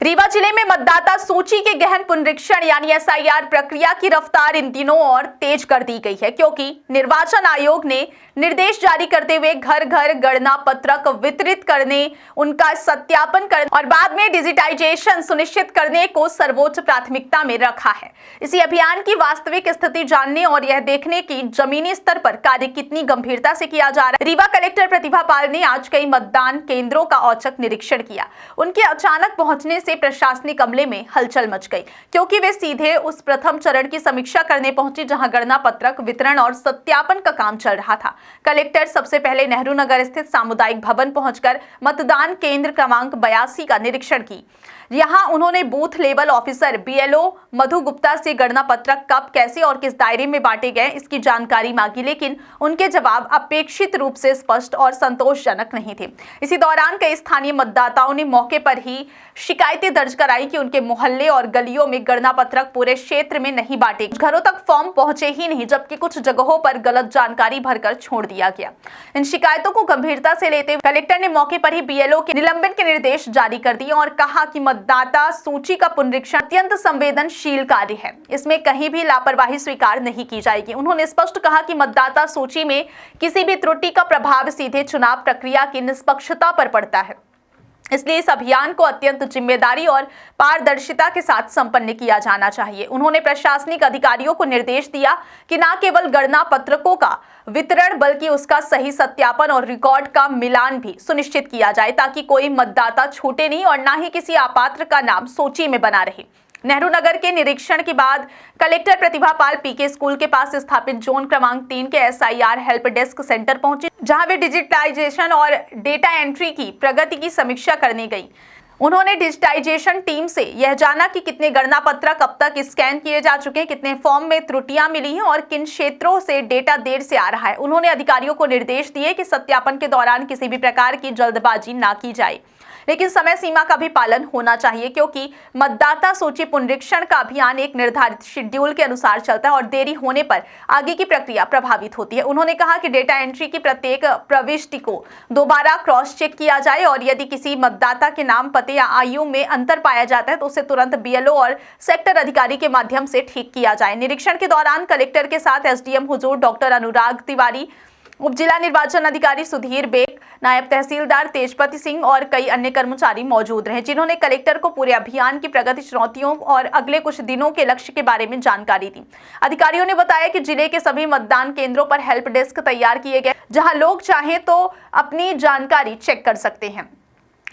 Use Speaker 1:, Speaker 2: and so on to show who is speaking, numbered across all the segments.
Speaker 1: रीवा जिले में मतदाता सूची के गहन पुनरीक्षण यानी एसआईआर प्रक्रिया की रफ्तार इन दिनों और तेज कर दी गई है, क्योंकि निर्वाचन आयोग ने निर्देश जारी करते हुए घर घर गणना पत्रक वितरित करने, उनका सत्यापन करने और बाद में डिजिटाइजेशन सुनिश्चित करने को सर्वोच्च प्राथमिकता में रखा है। इसी अभियान की वास्तविक स्थिति जानने और यह देखने की जमीनी स्तर पर कार्य कितनी गंभीरता से किया जा रहा है। रीवा कलेक्टर प्रतिभा पाल ने आज कई मतदान केंद्रों का औचक निरीक्षण किया। उनके अचानक पहुंचने से प्रशासनिक अमले में हलचल मच गई, क्योंकि वे सीधे उस प्रथम चरण की समीक्षा करने पहुंचे जहां गणना पत्रक वितरण और सत्यापन का काम चल रहा था। कलेक्टर सबसे पहले नेहरू नगर स्थित सामुदायिक भवन पहुंचकर मतदान केंद्र क्रमांक 82 का निरीक्षण की। यहां उन्होंने बूथ लेवल ऑफिसर बीएलओ मधु गुप्ता से गणना पत्रक कब, कैसे और किस दायरे में बांटे गए इसकी जानकारी मांगी, लेकिन उनके जवाब अपेक्षित रूप से स्पष्ट और संतोषजनक नहीं थे। इसी दौरान कई स्थानीय मतदाताओं ने मौके पर ही शिकायतें दर्ज कराई कि उनके मोहल्ले और गलियों में गणना पत्रक पूरे क्षेत्र में नहीं बांटे, घरों तक फॉर्म पहुंचे ही नहीं, जबकि कुछ जगहों पर गलत जानकारी भरकर छोड़ दिया गया। इन शिकायतों को गंभीरता से लेते हुए कलेक्टर ने मौके पर ही बीएलओ के निलंबन के निर्देश जारी कर दिए और कहा कि मतदाता सूची का पुनरीक्षण अत्यंत संवेदनशील कार्य है, इसमें कहीं भी लापरवाही स्वीकार नहीं की जाएगी। उन्होंने स्पष्ट कहा कि मतदाता सूची में किसी भी त्रुटि का प्रभाव सीधे चुनाव प्रक्रिया की निष्पक्षता पर पड़ता है, इसलिए इस अभियान को अत्यंत जिम्मेदारी और पारदर्शिता के साथ संपन्न किया जाना चाहिए। उन्होंने प्रशासनिक अधिकारियों को निर्देश दिया कि न केवल गणना पत्रकों का वितरण बल्कि उसका सही सत्यापन और रिकॉर्ड का मिलान भी सुनिश्चित किया जाए, ताकि कोई मतदाता छूटे नहीं और न ही किसी अपात्र का नाम सूची में बना रहे। नेहरू नगर के निरीक्षण के बाद कलेक्टर प्रतिभा पाल पीके स्कूल के पास स्थापित जोन क्रमांक 3 के एसआईआर हेल्प डेस्क सेंटर पहुंचे, जहां वे डिजिटाइजेशन और डेटा एंट्री की प्रगति की समीक्षा करने गई। उन्होंने डिजिटाइजेशन टीम से यह जाना कि कितने गणना पत्रक अब तक स्कैन किए जा चुके हैं, कितने फॉर्म में त्रुटियां मिली हैं और किन क्षेत्रों से डेटा देर से आ रहा है। उन्होंने अधिकारियों को निर्देश दिए कि सत्यापन के दौरान किसी भी प्रकार की जल्दबाजी ना की जाए, लेकिन समय सीमा का भी पालन होना चाहिए, क्योंकि मतदाता सूची पुनरीक्षण का अभियान एक निर्धारित शेड्यूल के अनुसार चलता है और देरी होने पर आगे की प्रक्रिया प्रभावित होती है। उन्होंने कहा कि डेटा एंट्री की प्रत्येक प्रविष्टि को दोबारा क्रॉस चेक किया जाए और यदि किसी मतदाता के नाम, पते या आयु में अंतर पाया जाता है तो उसे तुरंत बीएलओ और सेक्टर अधिकारी के माध्यम से ठीक किया जाए। निरीक्षण के दौरान कलेक्टर के साथ एसडीएम हुजूर डॉक्टर अनुराग तिवारी, उप जिला निर्वाचन अधिकारी सुधीर बेग, नायब तहसीलदार तेजपति सिंह और कई अन्य कर्मचारी मौजूद रहे, जिन्होंने कलेक्टर को पूरे अभियान की प्रगति, चुनौतियों और अगले कुछ दिनों के लक्ष्य के बारे में जानकारी दी। अधिकारियों ने बताया कि जिले के सभी मतदान केंद्रों पर हेल्प डेस्क तैयार किए गए, जहां लोग चाहें तो अपनी जानकारी चेक कर सकते हैं,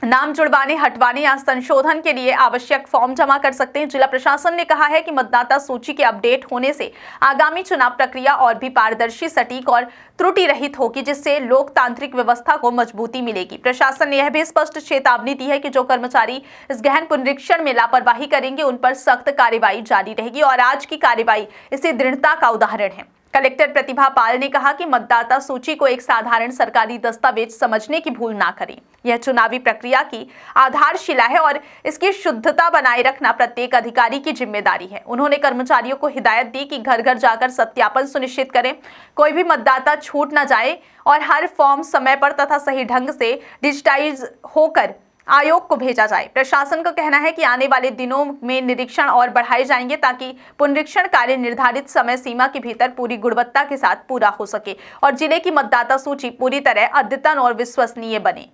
Speaker 1: नाम जुड़वाने, हटवाने या संशोधन के लिए आवश्यक फॉर्म जमा कर सकते हैं। जिला प्रशासन ने कहा है कि मतदाता सूची के अपडेट होने से आगामी चुनाव प्रक्रिया और भी पारदर्शी, सटीक और त्रुटि रहित होगी, जिससे लोकतांत्रिक व्यवस्था को मजबूती मिलेगी। प्रशासन ने यह भी स्पष्ट चेतावनी दी है कि जो कर्मचारी इस गहन पुनरीक्षण में लापरवाही करेंगे उन पर सख्त कार्रवाई जारी रहेगी और आज की कार्रवाई इसी दृढ़ता का उदाहरण है। कलेक्टर प्रतिभा पाल ने कहा कि मतदाता सूची को एक साधारण सरकारी दस्तावेज समझने की भूल ना करें। यह चुनावी प्रक्रिया की आधारशिला है और इसकी शुद्धता बनाए रखना प्रत्येक अधिकारी की जिम्मेदारी है। उन्होंने कर्मचारियों को हिदायत दी कि घर घर जाकर सत्यापन सुनिश्चित करें, कोई भी मतदाता छूट न जाए और हर फॉर्म समय पर तथा सही ढंग से डिजिटाइज होकर आयोग को भेजा जाए। प्रशासन का कहना है कि आने वाले दिनों में निरीक्षण और बढ़ाए जाएंगे, ताकि पुनरीक्षण कार्य निर्धारित समय सीमा के भीतर पूरी गुणवत्ता के साथ पूरा हो सके और जिले की मतदाता सूची पूरी तरह अद्यतन और विश्वसनीय बने।